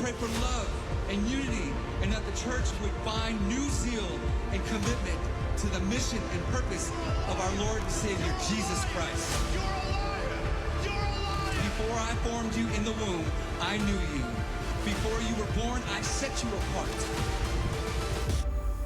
pray for love and unity, and that the church would find new zeal and commitment to the mission and purpose of our Lord and Savior, Jesus Christ. You're a liar! You're a liar! Before I formed you in the womb, I knew you. Before you were born, I set you apart.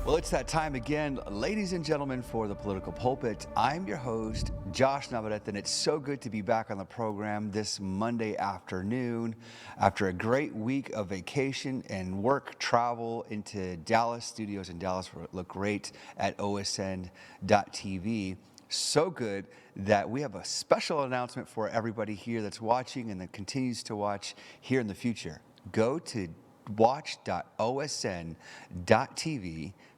Well, it's that time again, ladies and gentlemen, for the Political Pulpit. I'm your host, Josh Navarrete, and it's so good to be back on the program this Monday afternoon after a great week of vacation and work travel into Dallas studios in Dallas, where it looked great at OSN.TV. So good that we have a special announcement for everybody here that's watching and that continues to watch here in the future. Go to watch.osn.tv.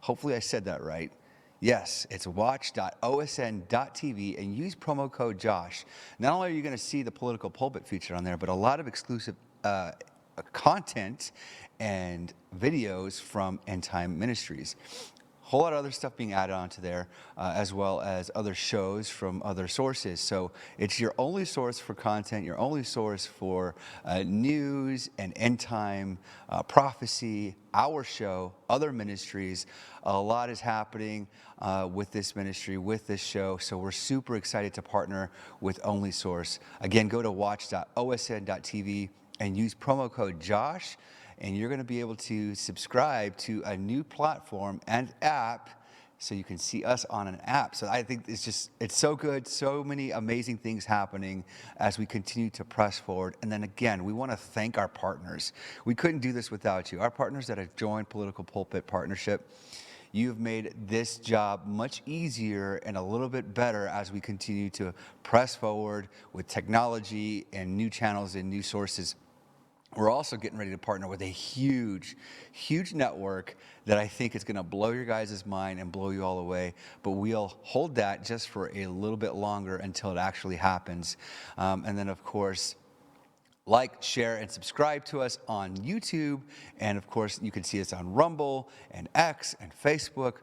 Hopefully I said that right. Yes, it's watch.osn.tv and use promo code Josh. Not only are you going to see the Political Pulpit featured on there, but a lot of exclusive content and videos from End Time Ministries. Whole lot of other stuff being added onto there, as well as other shows from other sources. So it's your only source for content, your only source for news and end time prophecy, our show, other ministries. A lot is happening with this ministry, with this show. So we're super excited to partner with Only Source. Again, go to watch.osn.tv and use promo code Josh. And you're going to be able to subscribe to a new platform and app so you can see us on an app. So I think it's so good. So many amazing things happening as we continue to press forward. And then again, we want to thank our partners. We couldn't do this without you. Our partners that have joined Political Pulpit Partnership. You've made this job much easier and a little bit better as we continue to press forward with technology and new channels and new sources. We're also getting ready to partner with a huge network that I think is going to blow your guys' mind and blow you all away. But we'll hold that just for a little bit longer until it actually happens. And then, of course, like, share, and subscribe to us on YouTube. And, of course, you can see us on Rumble and X and Facebook.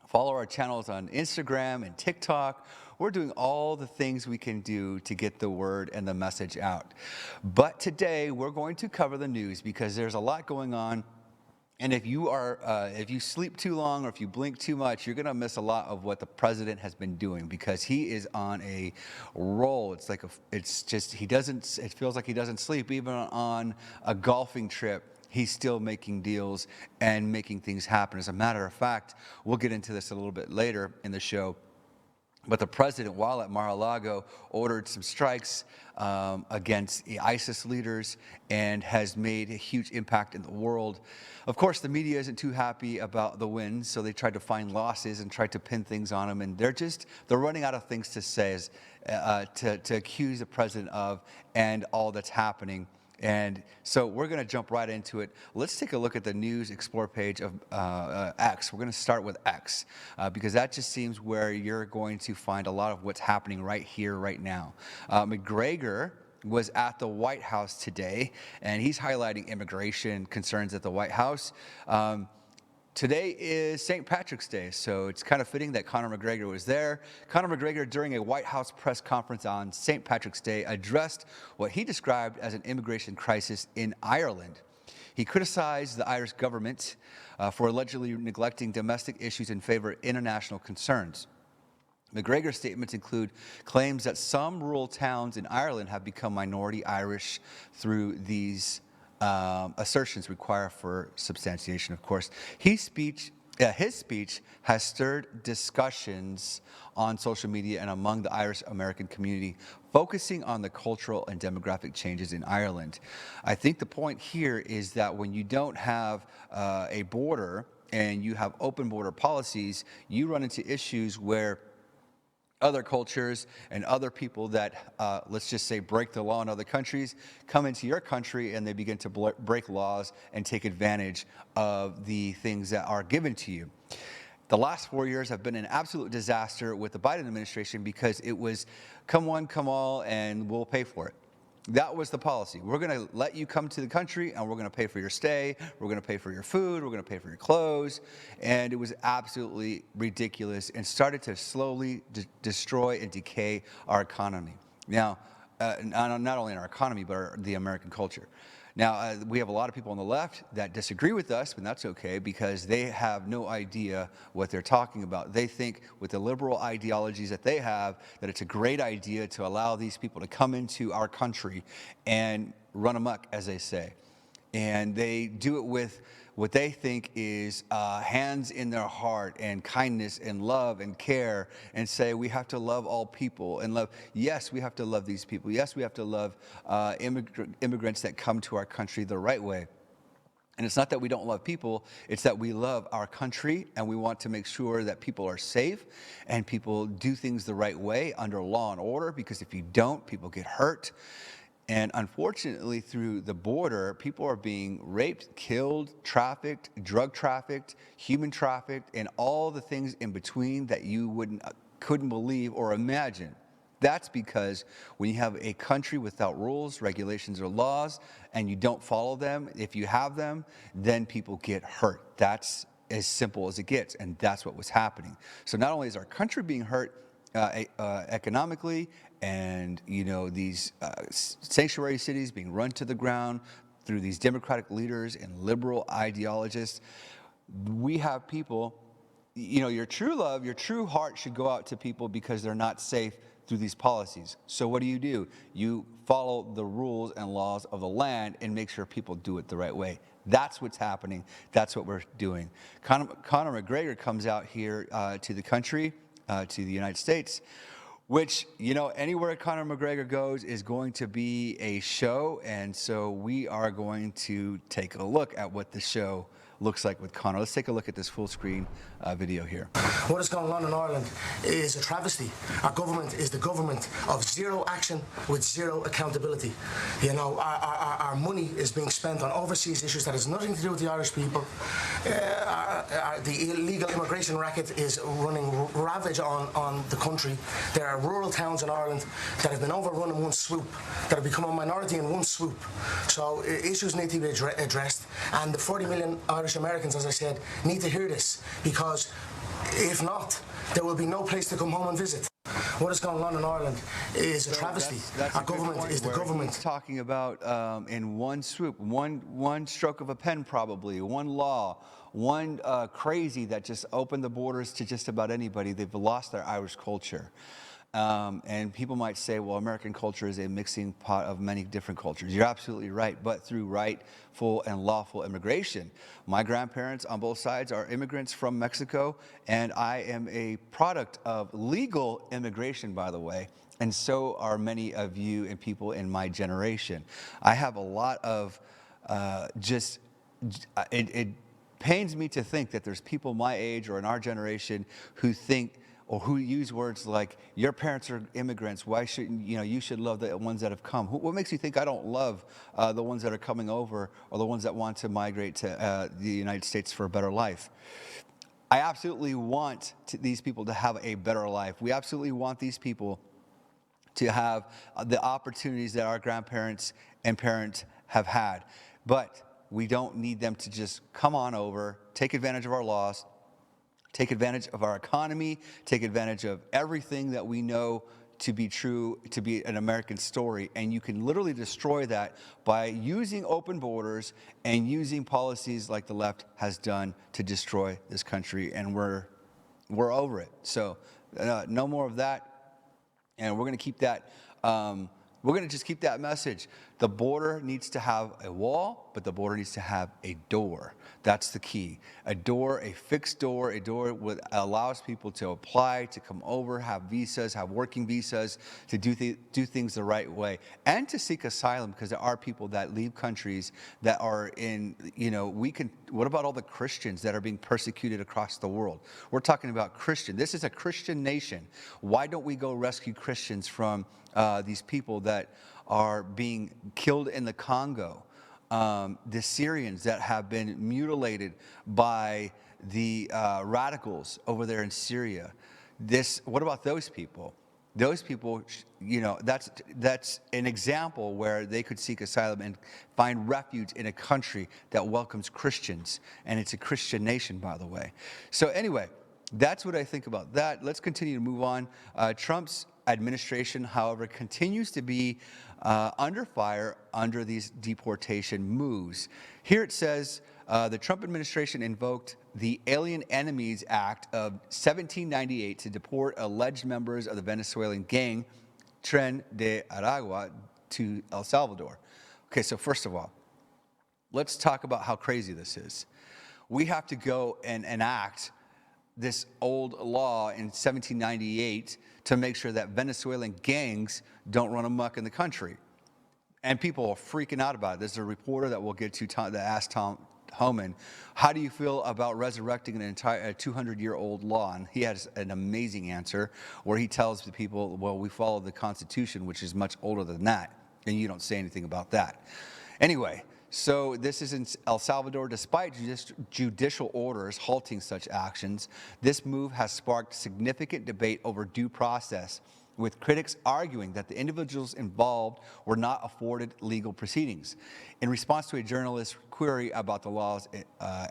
Follow our channels on Instagram and TikTok. We're doing all the things we can do to get the word and the message out. But today we're going to cover the news because there's a lot going on. And if you sleep too long or if you blink too much, you're going to miss a lot of what the president has been doing because he is on a roll. It feels like he doesn't sleep even on a golfing trip. He's still making deals and making things happen. As a matter of fact, we'll get into this a little bit later in the show. But the president, while at Mar-a-Lago, ordered some strikes against the ISIS leaders and has made a huge impact in the world. Of course, the media isn't too happy about the wins, so they tried to find losses and tried to pin things on him. And they're running out of things to say to accuse the president of and all that's happening. And so we're going to jump right into it. Let's take a look at the News Explore page of X. We're going to start with X because that just seems where you're going to find a lot of what's happening right here, right now. McGregor was at the White House today, and he's highlighting immigration concerns at the White House. Today is St. Patrick's Day, so it's kind of fitting that Conor McGregor was there. Conor McGregor, during a White House press conference on St. Patrick's Day, addressed what he described as an immigration crisis in Ireland. He criticized the Irish government for allegedly neglecting domestic issues in favor of international concerns. McGregor's statements include claims that some rural towns in Ireland have become minority Irish through these assertions require for substantiation, of course. His speech has stirred discussions on social media and among the Irish American community, focusing on the cultural and demographic changes in Ireland. I think the point here is that when you don't have a border and you have open border policies, you run into issues where other cultures and other people that, let's just say, break the law in other countries, come into your country and they begin to break laws and take advantage of the things that are given to you. The last 4 years have been an absolute disaster with the Biden administration because it was come one, come all, and we'll pay for it. That was the policy. We're going to let you come to the country and we're going to pay for your stay. We're going to pay for your food. We're going to pay for your clothes. And it was absolutely ridiculous and started to slowly destroy and decay our economy. Now, not only in our economy, but the American culture. Now, we have a lot of people on the left that disagree with us, but that's okay because they have no idea what they're talking about. They think with the liberal ideologies that they have, that it's a great idea to allow these people to come into our country and run amok, as they say. And they do it with what they think is hands in their heart and kindness and love and care, and say we have to love all people and love. Yes, we have to love these people. Yes, we have to love immigrants that come to our country the right way. And it's not that we don't love people, it's that we love our country and we want to make sure that people are safe and people do things the right way under law and order, because if you don't, people get hurt. And unfortunately, through the border, people are being raped, killed, trafficked, drug trafficked, human trafficked, and all the things in between that you couldn't believe or imagine. That's because when you have a country without rules, regulations, or laws, and you don't follow them, if you have them, then people get hurt. That's as simple as it gets, and that's what was happening. So not only is our country being hurt economically, and these sanctuary cities being run to the ground through these democratic leaders and liberal ideologists, we have people, your true love, your true heart should go out to people because they're not safe through these policies. So what do? You follow the rules and laws of the land and make sure people do it the right way. That's what's happening. That's what we're doing. Conor McGregor comes out here to the country, to the United States, which, anywhere Conor McGregor goes is going to be a show. And so we are going to take a look at what the show looks like with Conor. Let's take a look at this full screen video here. What is going on in Ireland is a travesty. Our government is the government of zero action with zero accountability. Our money is being spent on overseas issues that has nothing to do with the Irish people. The illegal immigration racket is running ravage on the country. There are rural towns in Ireland that have been overrun in one swoop, that have become a minority in one swoop. So issues need to be addressed, and the 40 million Irish Americans, as I said, need to hear this, because if not, there will be no place to come home and visit. What is going on in Ireland is a travesty. That's Our government is the government. He's talking about in one swoop, one stroke of a pen, probably one law, one crazy that just opened the borders to just about anybody. They've lost their Irish culture. And people might say, well, American culture is a mixing pot of many different cultures. You're absolutely right, but through rightful and lawful immigration. My grandparents on both sides are immigrants from Mexico, and I am a product of legal immigration, by the way, and so are many of you and people in my generation. I have a lot of it pains me to think that there's people my age or in our generation who think, or who use words like, your parents are immigrants, why shouldn't, you should love the ones that have come. What makes you think I don't love the ones that are coming over, or the ones that want to migrate to the United States for a better life? I absolutely want these people to have a better life. We absolutely want these people to have the opportunities that our grandparents and parents have had. But we don't need them to just come on over, take advantage of our laws, take advantage of our economy, take advantage of everything that we know to be true, to be an American story. And you can literally destroy that by using open borders and using policies like the left has done to destroy this country. And we're over it. So no more of that. And we're going to keep that. We're going to just keep that message. The border needs to have a wall, but the border needs to have a door. That's the key. A door, a fixed door, a door that allows people to apply, to come over, have visas, have working visas, to do things the right way, and to seek asylum, because there are people that leave countries that are in, what about all the Christians that are being persecuted across the world? We're talking about Christian. This is a Christian nation. Why don't we go rescue Christians from these people that are being killed in the Congo, the Syrians that have been mutilated by the radicals over there in Syria? What about those people? Those people, that's an example where they could seek asylum and find refuge in a country that welcomes Christians, and it's a Christian nation, by the way. So anyway, That's what I think about that. Let's continue to move on. Trump's administration, however, continues to be under fire under these deportation moves. Here it says the Trump administration invoked the Alien Enemies Act of 1798 to deport alleged members of the Venezuelan gang Tren de Aragua to El Salvador. Okay, so first of all, let's talk about how crazy this is. We have to go and enact this old law in 1798 to make sure that Venezuelan gangs don't run amok in the country. And people are freaking out about it. There's a reporter that we'll get to that asked Tom Homan, how do you feel about resurrecting an entire 200-year-old law? And he has an amazing answer where he tells the people, well, we follow the Constitution, which is much older than that, and you don't say anything about that. Anyway, so this is in El Salvador. Despite judicial orders halting such actions, this move has sparked significant debate over due process, with critics arguing that the individuals involved were not afforded legal proceedings. In response to a journalist's query about the law's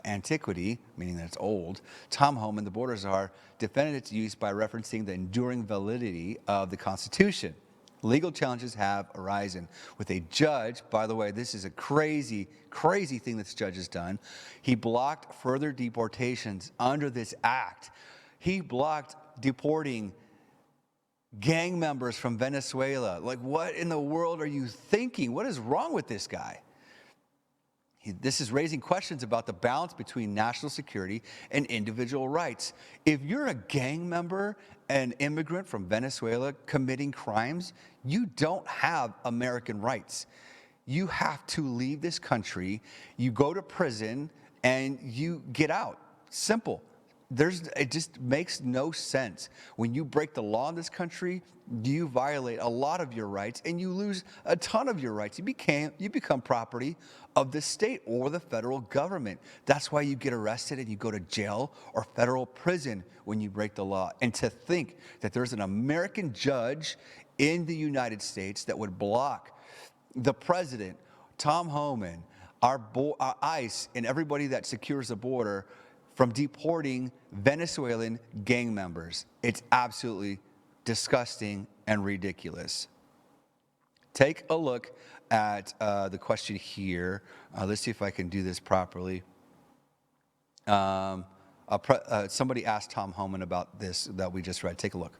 antiquity, meaning that it's old, Tom Homan, the border czar, defended its use by referencing the enduring validity of the Constitution. Legal challenges have arisen with a judge. By the way, this is a crazy, crazy thing this judge has done. He blocked further deportations under this act. He blocked deporting gang members from Venezuela. Like, what in the world are you thinking? What is wrong with this guy? This is raising questions about the balance between national security and individual rights. If you're a gang member, an immigrant from Venezuela committing crimes, you don't have American rights. You have to leave this country, you go to prison, and you get out. Simple. It just makes no sense. When you break the law in this country, you violate a lot of your rights and you lose a ton of your rights. You become property of the state or the federal government. That's why you get arrested and you go to jail or federal prison when you break the law. And to think that there's an American judge in the United States that would block the president, Tom Homan, our ICE, and everybody that secures the border from deporting Venezuelan gang members. It's absolutely disgusting and ridiculous. Take a look at the question here. Let's see if I can do this properly. Somebody asked Tom Homan about this that we just read. Take a look.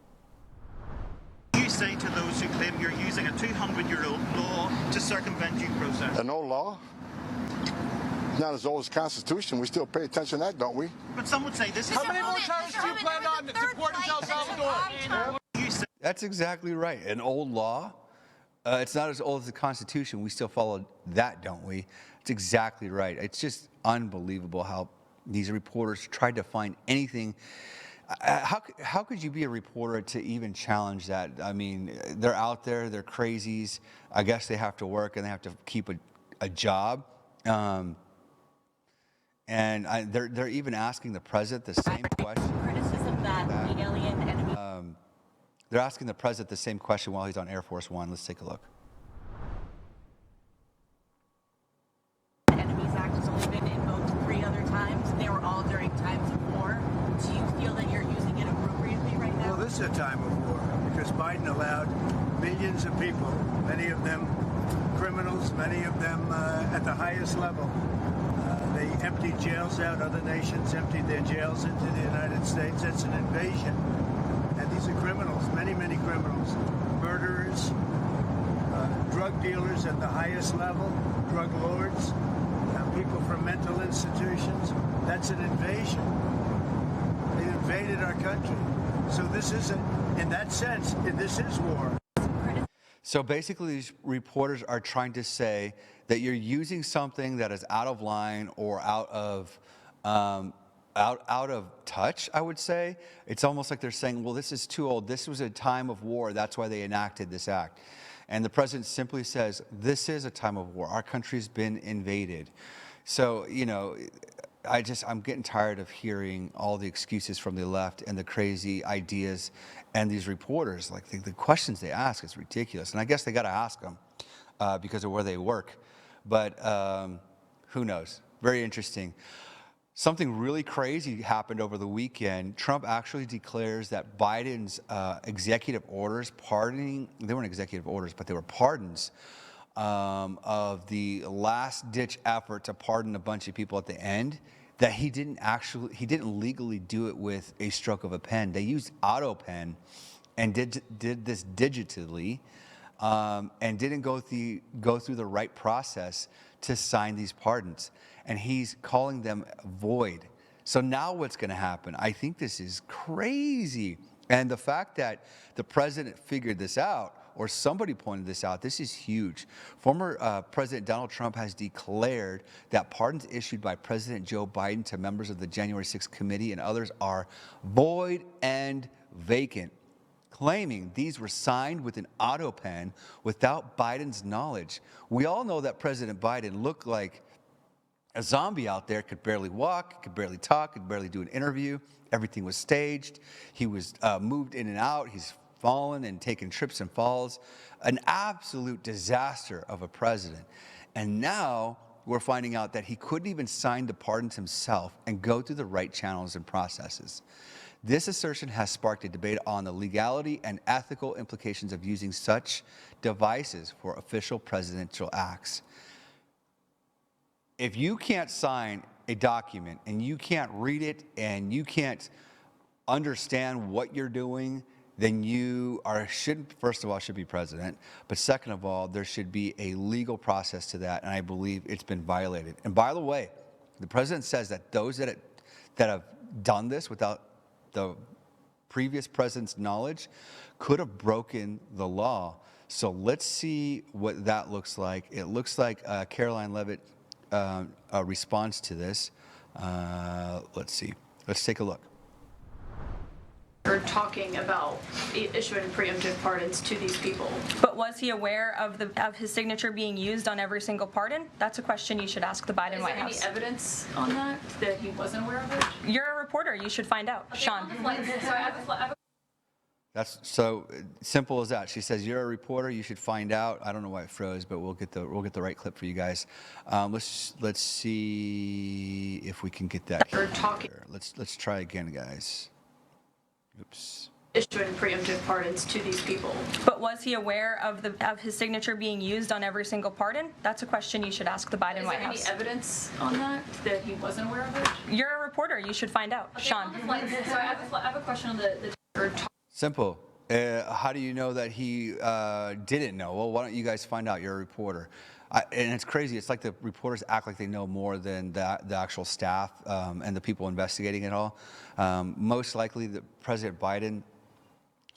You say to those who claim you're using a 200-year-old law to circumvent due process? An old law? Not as old as the Constitution. We still pay attention to that, don't we? But some would say this is... How many more terrorists do you plan on deporting to El Salvador? That's exactly right. An old law. It's not as old as the Constitution. We still follow that, don't we? It's exactly right. It's just unbelievable how these reporters tried to find anything. How could you be a reporter to even challenge that? I mean, they're out there. They're crazies. I guess they have to work and they have to keep a job. And they're even asking the president the same question. Criticism that the alien enemy. They're asking the president the same question while he's on Air Force One. Let's take a look. The Enemies Act has only been invoked 3 other times. They were all during times of war. Do you feel that you're using it appropriately right now? Well, this is a time of war because Biden allowed millions of people, many of them criminals, many of them at the highest level. They emptied jails out. Other nations emptied their jails into the United States. That's an invasion. And these are criminals, many, many criminals. Murderers, drug dealers at the highest level, drug lords, people from mental institutions. That's an invasion. They invaded our country. So this isn't, in that sense, this is war. So basically, these reporters are trying to say that you're using something that is out of line or out of touch, I would say. It's almost like they're saying, well, this is too old. This was a time of war. That's why they enacted this act. And the president simply says, this is a time of war. Our country's been invaded. So, you know, I'm getting tired of hearing all the excuses from the left and the crazy ideas and these reporters. Like the questions they ask is ridiculous. And I guess they got to ask them because of where they work. But who knows? Very interesting. Something really crazy happened over the weekend. Trump actually declares that Biden's executive orders pardoning, they weren't executive orders, but they were pardons of the last ditch effort to pardon a bunch of people at the end, that he didn't legally do it with a stroke of a pen. They used auto pen and did this digitally, and didn't go through the right process to sign these pardons. And he's calling them void. So now what's going to happen? I think this is crazy. And the fact that the president figured this out, or somebody pointed this out, this is huge. Former President Donald Trump has declared that pardons issued by President Joe Biden to members of the January 6th committee and others are void and vacant, claiming these were signed with an auto pen without Biden's knowledge. We all know that President Biden looked like a zombie out there, could barely walk, could barely talk, could barely do an interview. Everything was staged. He was moved in and out. He's fallen and taken trips and falls. An absolute disaster of a president. And now we're finding out that he couldn't even sign the pardons himself and go through the right channels and processes. This assertion has sparked a debate on the legality and ethical implications of using such devices for official presidential acts. If you can't sign a document and you can't read it and you can't understand what you're doing, then you first of all, should be president. But second of all, there should be a legal process to that. And I believe it's been violated. And by the way, the president says that those that have done this without the previous president's knowledge could have broken the law. So let's see what that looks like. It looks like Caroline Leavitt responds to this. Let's see. Let's take a look. Talking about issuing preemptive pardons to these people. But was he aware of his signature being used on every single pardon? That's a question you should ask the Biden White House. Is there any evidence on that he wasn't aware of it? You're a reporter. You should find out. Okay, Sean. That's so simple as that. She says, "You're a reporter. You should find out." I don't know why it froze, but we'll get the right clip for you guys. Let's see if we can get that. Let's try again, guys. Oops. Issuing preemptive pardons to these people. But was he aware of his signature being used on every single pardon? That's a question you should ask the Biden White House. Is there any evidence on that he wasn't aware of it? You're a reporter. You should find out. Okay, Sean. So I have a question on the Simple. How do you know that he didn't know? Well, why don't you guys find out? You're a reporter. And it's crazy. It's like the reporters act like they know more than the actual staff and the people investigating it all. Most likely, President Biden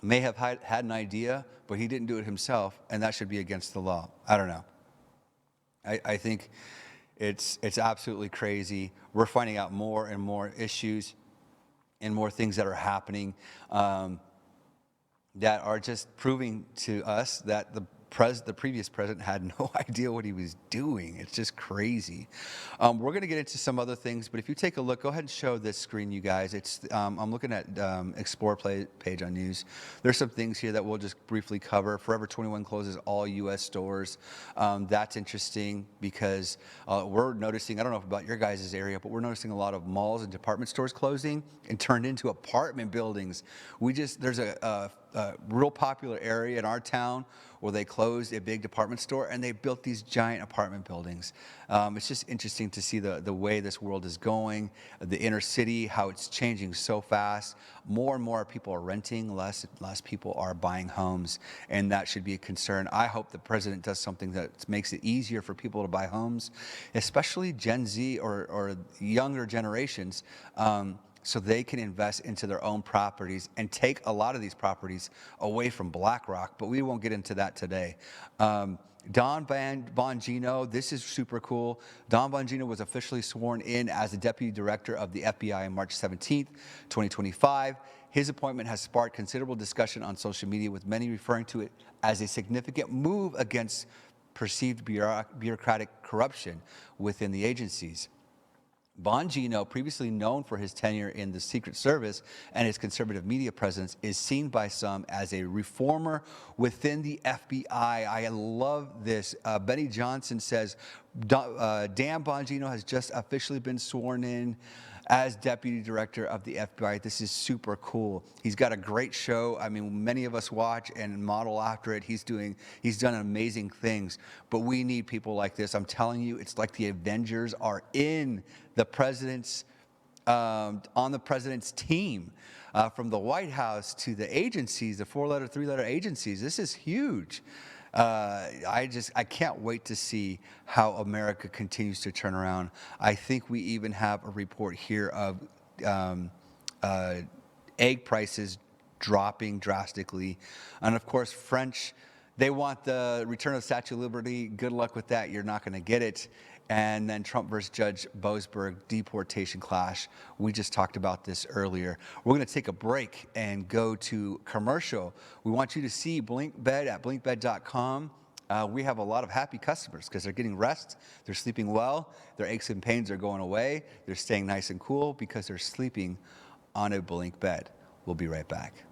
may have had an idea, but he didn't do it himself, and that should be against the law. I don't know. I think it's absolutely crazy. We're finding out more and more issues and more things that are happening that are just proving to us that the previous president had no idea what he was doing. It's just crazy. We're going to get into some other things, but if you take a look, go ahead and show this screen, you guys. It's I'm looking at Explore page on news. There's some things here that we'll just briefly cover. Forever 21 closes all U.S. stores. That's interesting because we're noticing, I don't know about your guys' area, but we're noticing a lot of malls and department stores closing and turned into apartment buildings. There's a real popular area in our town where they closed a big department store and they built these giant apartment buildings. It's just interesting to see the way this world is going, the inner city, how it's changing so fast. More and more people are renting, less people are buying homes, and that should be a concern. I hope the president does something that makes it easier for people to buy homes, especially Gen Z or younger generations, so they can invest into their own properties and take a lot of these properties away from BlackRock, but we won't get into that today. Don Bongino, this is super cool. Don Bongino was officially sworn in as the Deputy Director of the FBI on March 17th, 2025. His appointment has sparked considerable discussion on social media, with many referring to it as a significant move against perceived bureaucratic corruption within the agencies. Bongino, previously known for his tenure in the Secret Service and his conservative media presence, is seen by some as a reformer within the FBI. I love this. Benny Johnson says Dan Bongino has just officially been sworn in. as Deputy Director of the FBI. This is super cool. He's got a great show. I mean, many of us watch and model after it. He's done amazing things, but we need people like this. I'm telling you, it's like the Avengers are in the president's, on the president's team, from the White House to the agencies, the 4-letter, 3-letter agencies. This is huge. I can't wait to see how America continues to turn around. I think we even have a report here of egg prices dropping drastically. And of course, French, they want the return of Statue of Liberty. Good luck with that. You're not going to get it. And then Trump versus Judge Boasberg, deportation clash. We just talked about this earlier. We're going to take a break and go to commercial. We want you to see BlinkBed at blinkbed.com. We have a lot of happy customers because they're getting rest, they're sleeping well, their aches and pains are going away, they're staying nice and cool because they're sleeping on a Blink bed. We'll be right back.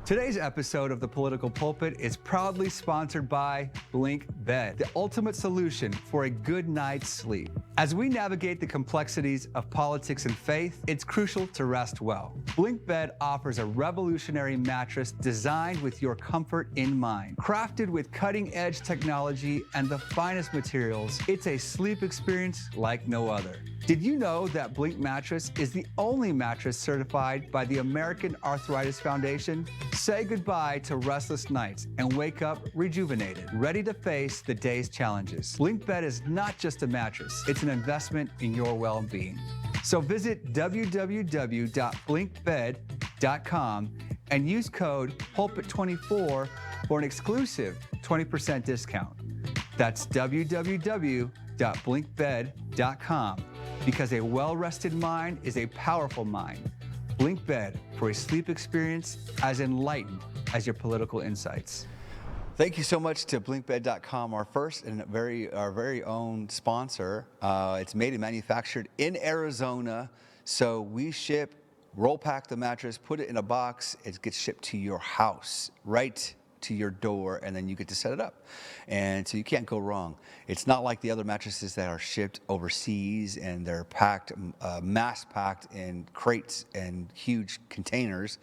Today's episode of the Political Pulpit is proudly sponsored by Blink Bed, the ultimate solution for a good night's sleep. As we navigate the complexities of politics and faith, it's crucial to rest well. Blink Bed offers a revolutionary mattress designed with your comfort in mind. Crafted with cutting-edge technology and the finest materials, it's a sleep experience like no other. Did you know that Blink Mattress is the only mattress certified by the American Arthritis Foundation? Say goodbye to restless nights and wake up rejuvenated, ready to face the day's challenges. Blink Bed is not just a mattress, it's an investment in your well-being. So visit www.blinkbed.com and use code PULPIT24 for an exclusive 20% discount. That's www.blinkbed.com. Because a well-rested mind is a powerful mind. Blink Bed for a sleep experience as enlightened as your political insights. Thank you so much to blinkbed.com, our first and our very own sponsor. It's made and manufactured in Arizona. So we ship, roll pack the mattress, put it in a box. It gets shipped to your house, right to your door, and then you get to set it up. And so you can't go wrong. It's not like the other mattresses that are shipped overseas and they're packed, mass packed in crates and huge containers,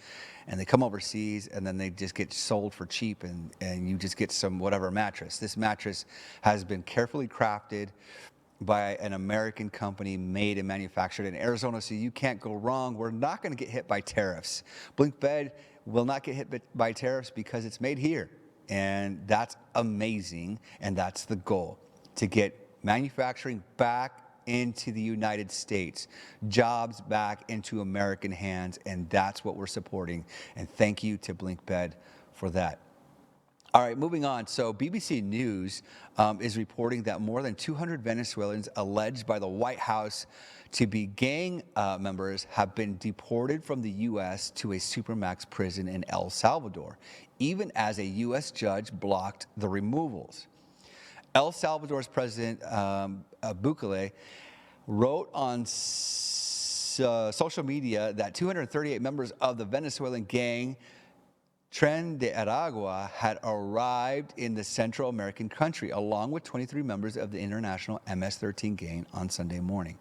and they come overseas and then they just get sold for cheap, and you just get some whatever mattress. This mattress has been carefully crafted by an American company, made and manufactured in Arizona, so you can't go wrong. We're not going to get hit by tariffs. Blink Bed will not get hit by tariffs because it's made here, and that's amazing, and that's the goal, to get manufacturing back into the United States, jobs back into American hands, and that's what we're supporting, and thank you to Blink Bed for that. All right, moving on. So BBC News is reporting that more than 200 Venezuelans alleged by the White House to be gang members have been deported from the U.S. to a supermax prison in El Salvador, even as a U.S. judge blocked the removals. El Salvador's President Bukele wrote on social media that 238 members of the Venezuelan gang Tren de Aragua had arrived in the Central American country, along with 23 members of the international MS-13 gang on Sunday morning.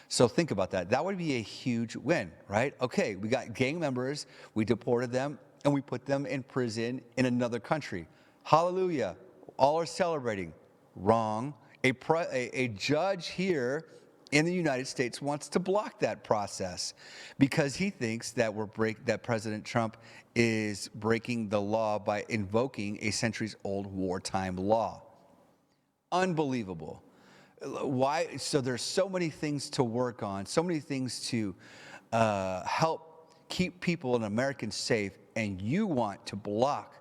So think about that. That would be a huge win, right? Okay, we got gang members, we deported them, and we put them in prison in another country. Hallelujah. All are celebrating. Wrong. A judge here in the United States wants to block that process because he thinks that that President Trump is breaking the law by invoking a centuries-old wartime law. Unbelievable. Why? So there's so many things to work on, so many things to help keep people and Americans safe, and you want to block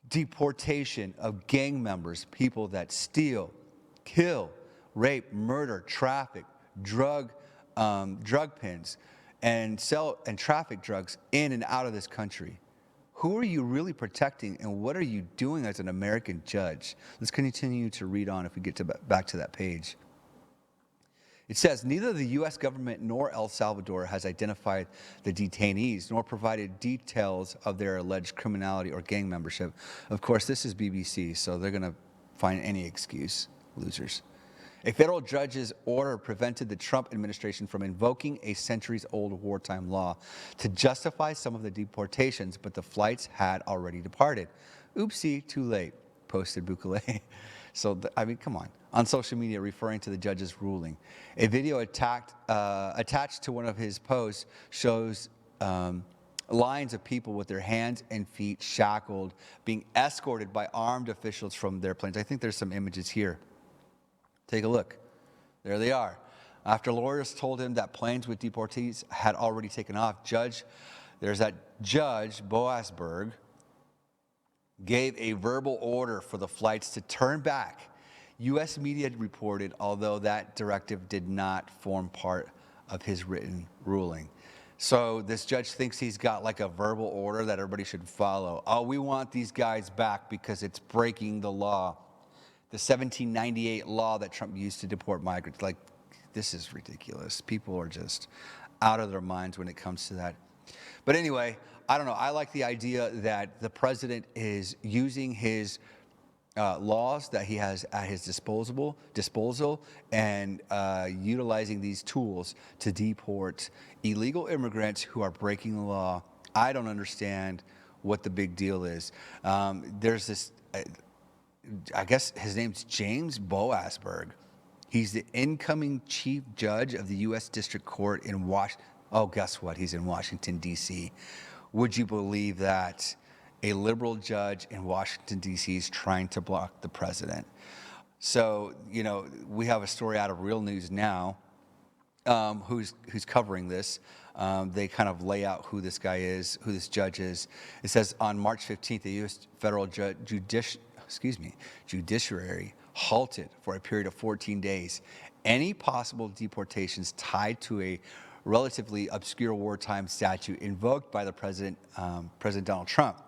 deportation of gang members, people that steal, kill, rape, murder, traffic, drug pins, and sell and traffic drugs in and out of this country. Who are you really protecting, and what are you doing as an American judge? Let's continue to read on if we get back to that page. It says, neither the U.S. government nor El Salvador has identified the detainees nor provided details of their alleged criminality or gang membership. Of course, this is BBC, so they're going to find any excuse, losers. A federal judge's order prevented the Trump administration from invoking a centuries-old wartime law to justify some of the deportations, but the flights had already departed. Oopsie, too late, posted Bukele. So, I mean, come on social media referring to the judge's ruling. A video attached to one of his posts shows lines of people with their hands and feet shackled, being escorted by armed officials from their planes. I think there's some images here. Take a look. There they are. After lawyers told him that planes with deportees had already taken off, there's that judge, Boasberg, gave a verbal order for the flights to turn back. U.S. media reported, although that directive did not form part of his written ruling. So this judge thinks he's got like a verbal order that everybody should follow. Oh, we want these guys back because it's breaking the law. The 1798 law that Trump used to deport migrants. Like, this is ridiculous. People are just out of their minds when it comes to that. But anyway, I don't know. I like the idea that the president is using his laws that he has at his disposal and utilizing these tools to deport illegal immigrants who are breaking the law. I don't understand what the big deal is. There's this... I guess his name's James Boasberg. He's the incoming chief judge of the U.S. District Court in Washington. Oh, guess what? He's in Washington, D.C. Would you believe that a liberal judge in Washington, D.C. is trying to block the president? So, you know, we have a story out of Real News Now who's covering this. They kind of lay out who this guy is, who this judge is. It says on March 15th, the U.S. federal judiciary halted for a period of 14 days any possible deportations tied to a relatively obscure wartime statute invoked by the President Donald Trump.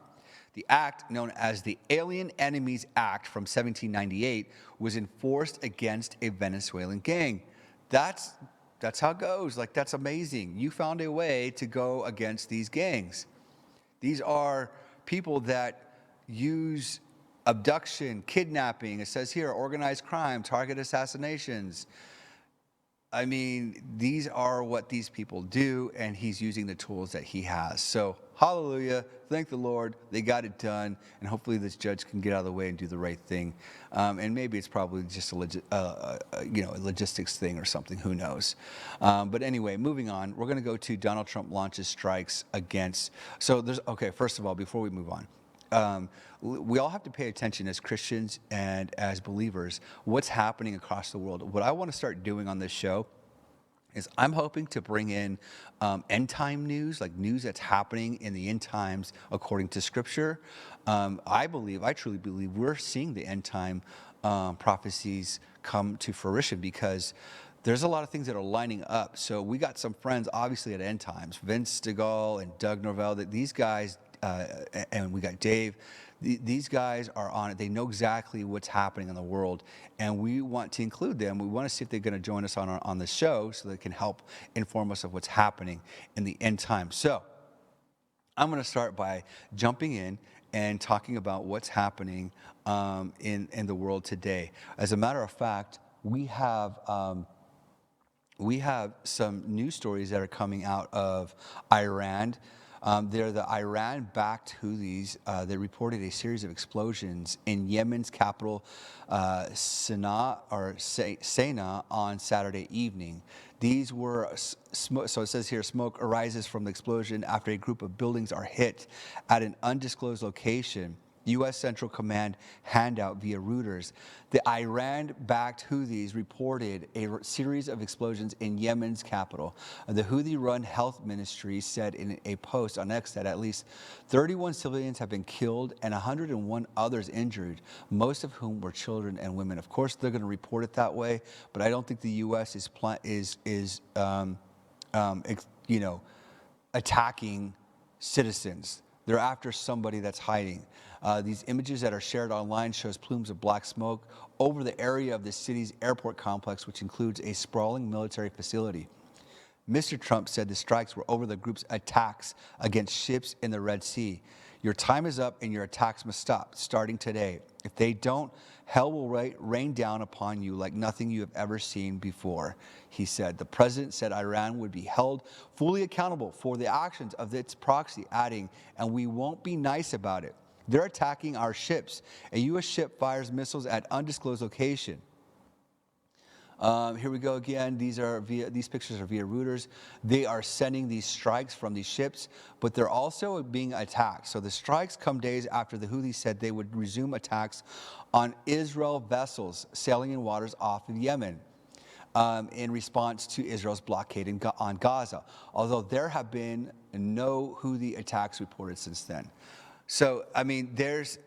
The act, known as the Alien Enemies Act from 1798, was enforced against a Venezuelan gang. That's how it goes. Like, that's amazing. You found a way to go against these gangs. These are people that use abduction, kidnapping, it says here, organized crime, target assassinations. I mean, these are what these people do, and he's using the tools that he has. So, hallelujah, thank the Lord, they got it done, and hopefully this judge can get out of the way and do the right thing. And maybe it's probably just a logistics thing or something, who knows. But anyway, moving on, we're going to go to Donald Trump launches strikes against, first of all, before we move on, we all have to pay attention as Christians and as believers what's happening across the world. What I want to start doing on this show is I'm hoping to bring in end time news, like news that's happening in the end times according to Scripture. I truly believe we're seeing the end time prophecies come to fruition because there's a lot of things that are lining up. So we got some friends, obviously, at End Times, Vince Stegall and Doug Norvell, that these guys, and we got Dave, these guys are on it. They know exactly what's happening in the world, and we want to include them. We want to see if they're going to join us on the show so they can help inform us of what's happening in the end time. So I'm going to start by jumping in and talking about what's happening in the world today. As a matter of fact, we have some news stories that are coming out of Iran. They're the Iran-backed Houthis. They reported a series of explosions in Yemen's capital, Sana'a on Saturday evening. These were, so it says here, smoke arises from the explosion after a group of buildings are hit at an undisclosed location. U.S. Central Command handout via Reuters. The Iran-backed Houthis reported a series of explosions in Yemen's capital. The Houthi-run health ministry said in a post on X that at least 31 civilians have been killed and 101 others injured, most of whom were children and women. Of course, they're going to report it that way, but I don't think the U.S. is attacking citizens. They're after somebody that's hiding. These images that are shared online shows plumes of black smoke over the area of the city's airport complex, which includes a sprawling military facility. Mr. Trump said the strikes were over the group's attacks against ships in the Red Sea. Your time is up and your attacks must stop, starting today. If they don't, hell will rain down upon you like nothing you have ever seen before, he said. The president said Iran would be held fully accountable for the actions of its proxy, adding, and we won't be nice about it. They're attacking our ships. A U.S. ship fires missiles at undisclosed location. Here we go again. These pictures are via Reuters. They are sending these strikes from these ships, but they're also being attacked. So the strikes come days after the Houthis said they would resume attacks on Israel vessels sailing in waters off of Yemen in response to Israel's blockade on Gaza, although there have been no Houthi attacks reported since then. So, I mean, this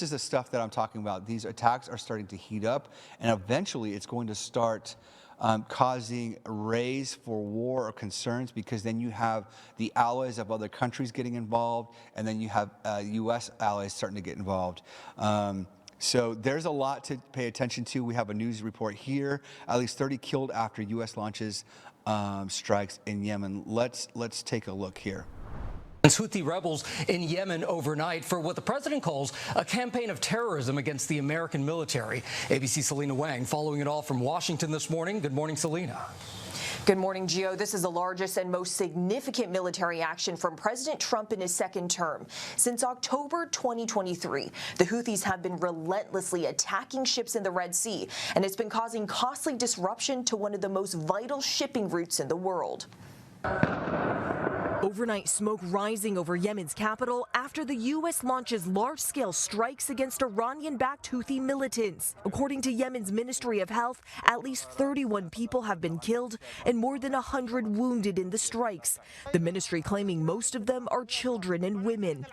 is the stuff that I'm talking about. These attacks are starting to heat up, and eventually it's going to start causing raise for war or concerns, because then you have the allies of other countries getting involved, and then you have U.S. allies starting to get involved. So there's a lot to pay attention to. We have a news report here. At least 30 killed after U.S. launches strikes in Yemen. Let's take a look here. Houthi rebels in Yemen overnight for what the president calls a campaign of terrorism against the American military. ABC's Selena Wang following it all from Washington this morning. Good morning, Selena. Good morning, Gio. This is the largest and most significant military action from President Trump in his second term. Since October 2023, the Houthis have been relentlessly attacking ships in the Red Sea, and it's been causing costly disruption to one of the most vital shipping routes in the world. Overnight smoke rising over Yemen's capital after the U.S. launches large-scale strikes against Iranian-backed Houthi militants. According to Yemen's Ministry of Health, at least 31 people have been killed and more than 100 wounded in the strikes. The ministry claiming most of them are children and women.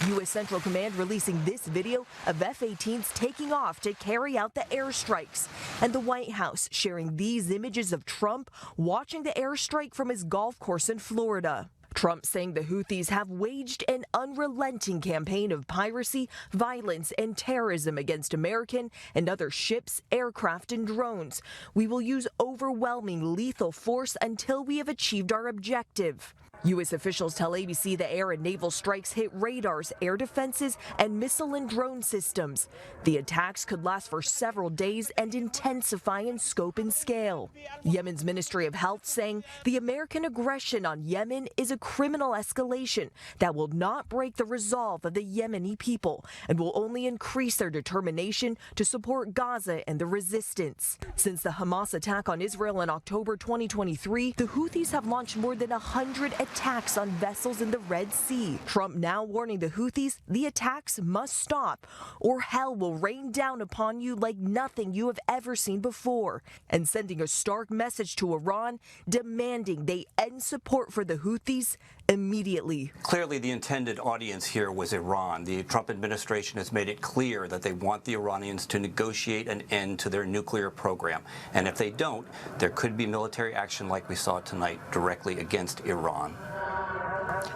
U.S. Central Command releasing this video of F-18s taking off to carry out the airstrikes, and the White House sharing these images of Trump watching the airstrike from his golf course in Florida. Trump saying the Houthis have waged an unrelenting campaign of piracy, violence, and terrorism against American and other ships, aircraft, and drones. We will use overwhelming lethal force until we have achieved our objective. U.S. officials tell ABC the air and naval strikes hit radars, air defenses, and missile and drone systems. The attacks could last for several days and intensify in scope and scale. Yemen's Ministry of Health saying the American aggression on Yemen is a criminal escalation that will not break the resolve of the Yemeni people and will only increase their determination to support Gaza and the resistance. Since the Hamas attack on Israel in October 2023, the Houthis have launched more than 100 attacks on vessels in the Red Sea. Trump now warning the Houthis the attacks must stop or hell will rain down upon you like nothing you have ever seen before, and sending a stark message to Iran demanding they end support for the Houthis immediately. Clearly, the intended audience here was Iran. The Trump administration has made it clear that they want the Iranians to negotiate an end to their nuclear program. And if they don't, there could be military action like we saw tonight directly against Iran.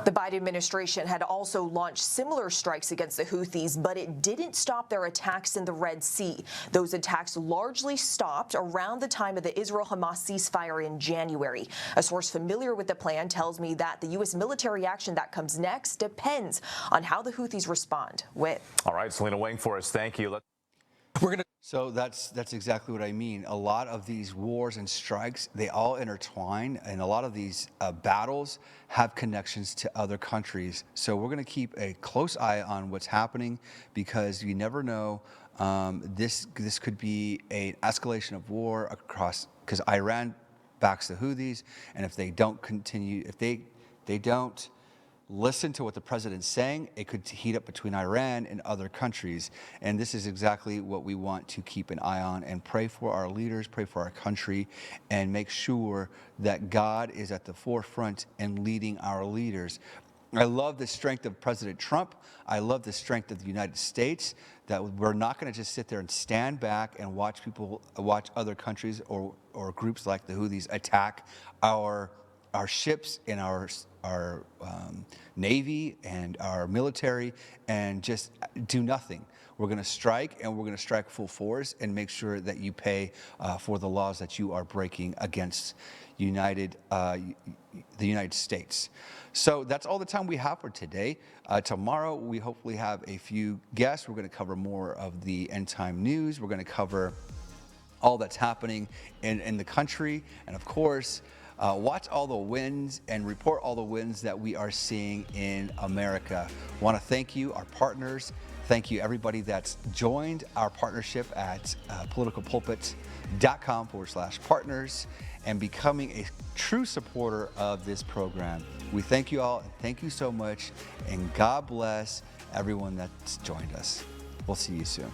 The Biden administration had also launched similar strikes against the Houthis, but it didn't stop their attacks in the Red Sea. Those attacks largely stopped around the time of the Israel-Hamas ceasefire in January. A source familiar with the plan tells me that the U.S. military action that comes next depends on how the Houthis respond. All right, Selena Wang for us. Thank you. So that's exactly what I mean. A lot of these wars and strikes, they all intertwine, and a lot of these battles have connections to other countries. So we're going to keep a close eye on what's happening, because you never know. This could be an escalation of war across, because Iran backs the Houthis, and if they don't continue, if they don't listen to what the president's saying, it could heat up between Iran and other countries. And this is exactly what we want to keep an eye on, and pray for our leaders, pray for our country, and make sure that God is at the forefront and leading our leaders. I love the strength of President Trump. I love the strength of the United States, that we're not going to just sit there and stand back and watch other countries or groups like the Houthis attack our ships and our Navy and our military and just do nothing. we're going to strike, and we're going to strike full force and make sure that you pay for the laws that you are breaking against the United States. So that's all the time we have for today. Tomorrow, we hopefully have a few guests. We're going to cover more of the end time news. We're going to cover all that's happening in the country. And of course, watch all the wins and report all the wins that we are seeing in America. I want to thank you, our partners. Thank you, everybody that's joined our partnership at politicalpulpit.com/partners and becoming a true supporter of this program. We thank you all, and thank you so much, and God bless everyone that's joined us. We'll see you soon.